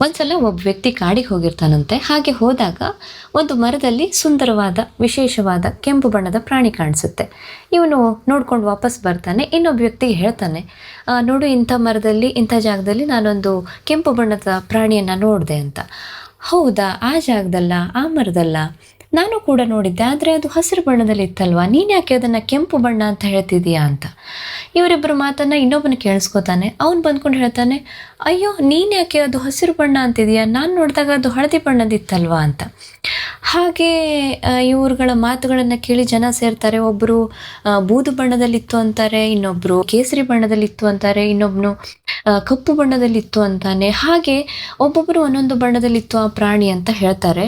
ಒಂದ್ಸಲ ಒಬ್ಬ ವ್ಯಕ್ತಿ ಕಾಡಿಗೆ ಹೋಗಿರ್ತಾನಂತೆ. ಹಾಗೆ ಹೋದಾಗ ಒಂದು ಮರದಲ್ಲಿ ಸುಂದರವಾದ ವಿಶೇಷವಾದ ಕೆಂಪು ಬಣ್ಣದ ಪ್ರಾಣಿ ಕಾಣಿಸುತ್ತೆ. ಇವನು ನೋಡ್ಕೊಂಡು ವಾಪಸ್ ಬರ್ತಾನೆ. ಇನ್ನೊಬ್ಬ ವ್ಯಕ್ತಿಗೆ ಹೇಳ್ತಾನೆ, ನೋಡು, ಇಂಥ ಮರದಲ್ಲಿ ಇಂಥ ಜಾಗದಲ್ಲಿ ನಾನೊಂದು ಕೆಂಪು ಬಣ್ಣದ ಪ್ರಾಣಿಯನ್ನು ನೋಡಿದೆ ಅಂತ. ಹೌದಾ, ಆ ಜಾಗದಲ್ಲ, ಆ ಮರದಲ್ಲ, ನಾನು ಕೂಡ ನೋಡಿದ್ದೆ, ಆದರೆ ಅದು ಹಸಿರು ಬಣ್ಣದಲ್ಲಿ ಇತ್ತಲ್ವ, ನೀನು ಯಾಕೆ ಅದನ್ನು ಕೆಂಪು ಬಣ್ಣ ಅಂತ ಹೇಳ್ತಿದೀಯಾ ಅಂತ. ಇವರಿಬ್ಬರು ಮಾತನ್ನು ಇನ್ನೊಬ್ಬನ ಕೇಳಿಸ್ಕೊತಾನೆ. ಅವನು ಬಂದ್ಕೊಂಡು ಹೇಳ್ತಾನೆ, ಅಯ್ಯೋ, ನೀನು ಯಾಕೆ ಅದು ಹಸಿರು ಬಣ್ಣ ಅಂತಿದೀಯಾ, ನಾನು ನೋಡಿದಾಗ ಅದು ಹಳದಿ ಬಣ್ಣದಿತ್ತಲ್ವ ಅಂತ. ಹಾಗೆ ಇವ್ರುಗಳ ಮಾತುಗಳನ್ನು ಕೇಳಿ ಜನ ಸೇರ್ತಾರೆ. ಒಬ್ಬರು ಬೂದು ಬಣ್ಣದಲ್ಲಿತ್ತು ಅಂತಾರೆ, ಇನ್ನೊಬ್ಬರು ಕೇಸರಿ ಬಣ್ಣದಲ್ಲಿತ್ತು ಅಂತಾರೆ, ಇನ್ನೊಬ್ಬನು ಕಪ್ಪು ಬಣ್ಣದಲ್ಲಿತ್ತು ಅಂತಾನೆ. ಹಾಗೆ ಒಬ್ಬೊಬ್ಬರು ಒಂದೊಂದು ಬಣ್ಣದಲ್ಲಿತ್ತು ಆ ಪ್ರಾಣಿ ಅಂತ ಹೇಳ್ತಾರೆ.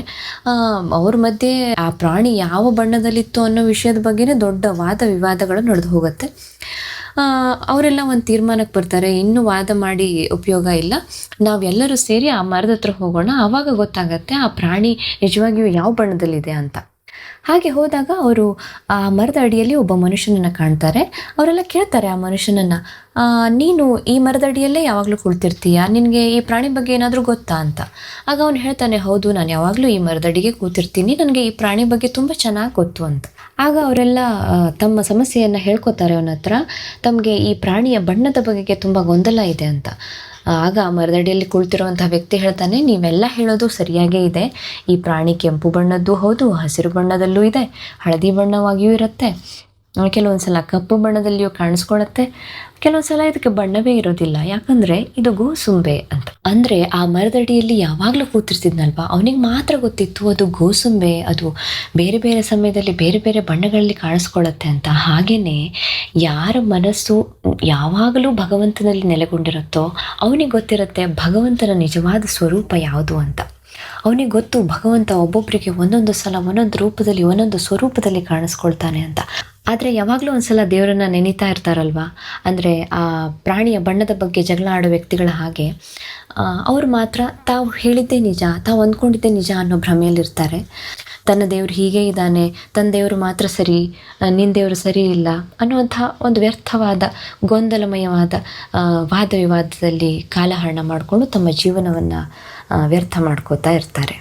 ಅವ್ರ ಮಧ್ಯೆ ಆ ಪ್ರಾಣಿ ಯಾವ ಬಣ್ಣದಲ್ಲಿತ್ತು ಅನ್ನೋ ವಿಷಯದ ಬಗ್ಗೆನೇ ದೊಡ್ಡ ವಾದ ವಿವಾದಗಳು ನಡೆದು ಹೋಗುತ್ತೆ. ಅವರೆಲ್ಲ ಒಂದು ತೀರ್ಮಾನಕ್ಕೆ ಬರ್ತಾರೆ, ಇನ್ನೂ ವಾದ ಮಾಡಿ ಉಪಯೋಗ ಇಲ್ಲ, ನಾವೆಲ್ಲರೂ ಸೇರಿ ಆ ಮರದ ಹತ್ರ ಹೋಗೋಣ, ಆವಾಗ ಗೊತ್ತಾಗತ್ತೆ ಆ ಪ್ರಾಣಿ ನಿಜವಾಗಿಯೂ ಯಾವ ಬಣ್ಣದಲ್ಲಿದೆ ಅಂತ. ಹಾಗೆ ಹೋದಾಗ ಅವರು ಆ ಮರದ ಅಡಿಯಲ್ಲಿ ಒಬ್ಬ ಮನುಷ್ಯನನ್ನು ಕಾಣ್ತಾರೆ. ಅವರೆಲ್ಲ ಕೇಳ್ತಾರೆ ಆ ಮನುಷ್ಯನನ್ನು, ನೀನು ಈ ಮರದ ಅಡಿಯಲ್ಲೇ ಯಾವಾಗಲೂ ಕುಳಿತಿರ್ತೀಯ, ನಿನಗೆ ಈ ಪ್ರಾಣಿ ಬಗ್ಗೆ ಏನಾದರೂ ಗೊತ್ತಾ ಅಂತ. ಆಗ ಅವನು ಹೇಳ್ತಾನೆ, ಹೌದು, ನಾನು ಯಾವಾಗಲೂ ಈ ಮರದ ಅಡಿಗೆ ಕೂತಿರ್ತೀನಿ, ನನಗೆ ಈ ಪ್ರಾಣಿ ಬಗ್ಗೆ ತುಂಬ ಚೆನ್ನಾಗಿ ಗೊತ್ತು ಅಂತ. ಆಗ ಅವರೆಲ್ಲ ತಮ್ಮ ಸಮಸ್ಯೆಯನ್ನು ಹೇಳ್ಕೊತಾರೆ ಅವನ ಹತ್ರ, ತಮಗೆ ಈ ಪ್ರಾಣಿಯ ಬಣ್ಣದ ಬಗೆಗೆ ತುಂಬ ಗೊಂದಲ ಇದೆ ಅಂತ. ಆಗ ಮರದಡಿಯಲ್ಲಿ ಕುಳಿತಿರುವಂಥ ವ್ಯಕ್ತಿ ಹೇಳ್ತಾನೆ, ನೀವೆಲ್ಲ ಹೇಳೋದು ಸರಿಯಾಗೇ ಇದೆ, ಈ ಪ್ರಾಣಿ ಕೆಂಪು ಬಣ್ಣದ್ದು ಹೌದು, ಹಸಿರು ಬಣ್ಣದಲ್ಲೂ ಇದೆ, ಹಳದಿ ಬಣ್ಣವಾಗಿಯೂ ಇರುತ್ತೆ, ಕೆಲವೊಂದು ಸಲ ಕಪ್ಪು ಬಣ್ಣದಲ್ಲಿಯೂ ಕಾಣಿಸ್ಕೊಳತ್ತೆ, ಕೆಲವೊಂದು ಸಲ ಇದಕ್ಕೆ ಬಣ್ಣವೇ ಇರೋದಿಲ್ಲ, ಯಾಕಂದರೆ ಇದು ಗೋಸುಂಬೆ ಅಂತ. ಅಂದರೆ ಆ ಮರದಡಿಯಲ್ಲಿ ಯಾವಾಗಲೂ ಕೂತಿರ್ತಿದ್ನಲ್ವ, ಅವನಿಗೆ ಮಾತ್ರ ಗೊತ್ತಿತ್ತು ಅದು ಗೋಸುಂಬೆ, ಅದು ಬೇರೆ ಬೇರೆ ಸಮಯದಲ್ಲಿ ಬೇರೆ ಬೇರೆ ಬಣ್ಣಗಳಲ್ಲಿ ಕಾಣಿಸ್ಕೊಳ್ಳುತ್ತೆ ಅಂತ. ಹಾಗೆಯೇ ಯಾರ ಮನಸ್ಸು ಯಾವಾಗಲೂ ಭಗವಂತನಲ್ಲಿ ನೆಲೆಗೊಂಡಿರುತ್ತೋ ಅವನಿಗೆ ಗೊತ್ತಿರುತ್ತೆ ಭಗವಂತನ ನಿಜವಾದ ಸ್ವರೂಪ ಯಾವುದು ಅಂತ. ಅವನಿಗೆ ಗೊತ್ತು ಭಗವಂತ ಒಬ್ಬೊಬ್ಬರಿಗೆ ಒಂದೊಂದು ಸಲ ಒಂದೊಂದು ರೂಪದಲ್ಲಿ ಒಂದೊಂದು ಸ್ವರೂಪದಲ್ಲಿ ಕಾಣಿಸ್ಕೊಳ್ತಾನೆ ಅಂತ. ಆದರೆ ಯಾವಾಗಲೂ ಒಂದು ಸಲ ದೇವರನ್ನು ನೆನೀತಾ ಇರ್ತಾರಲ್ವ, ಅಂದರೆ ಆ ಪ್ರಾಣಿಯ ಬಣ್ಣದ ಬಗ್ಗೆ ಜಗಳ ಆಡೋ ವ್ಯಕ್ತಿಗಳ ಹಾಗೆ ಅವರು ಮಾತ್ರ ತಾವು ಹೇಳಿದ್ದೇ ನಿಜ, ತಾವು ಅಂದ್ಕೊಂಡಿದ್ದೇ ನಿಜ ಅನ್ನೋ ಭ್ರಮೆಯಲ್ಲಿರ್ತಾರೆ. ತನ್ನ ದೇವರು ಹೀಗೆ ಇದ್ದಾನೆ, ತನ್ನ ದೇವರು ಮಾತ್ರ ಸರಿ, ನಿನ್ನ ದೇವರು ಸರಿ ಇಲ್ಲ ಅನ್ನುವಂಥ ಒಂದು ವ್ಯರ್ಥವಾದ ಗೊಂದಲಮಯವಾದ ವಾದ ವಿವಾದದಲ್ಲಿ ಕಾಲಹರಣ ಮಾಡಿಕೊಂಡು ತಮ್ಮ ಜೀವನವನ್ನು ವ್ಯರ್ಥ ಮಾಡ್ಕೋತಾ ಇರ್ತಾರೆ.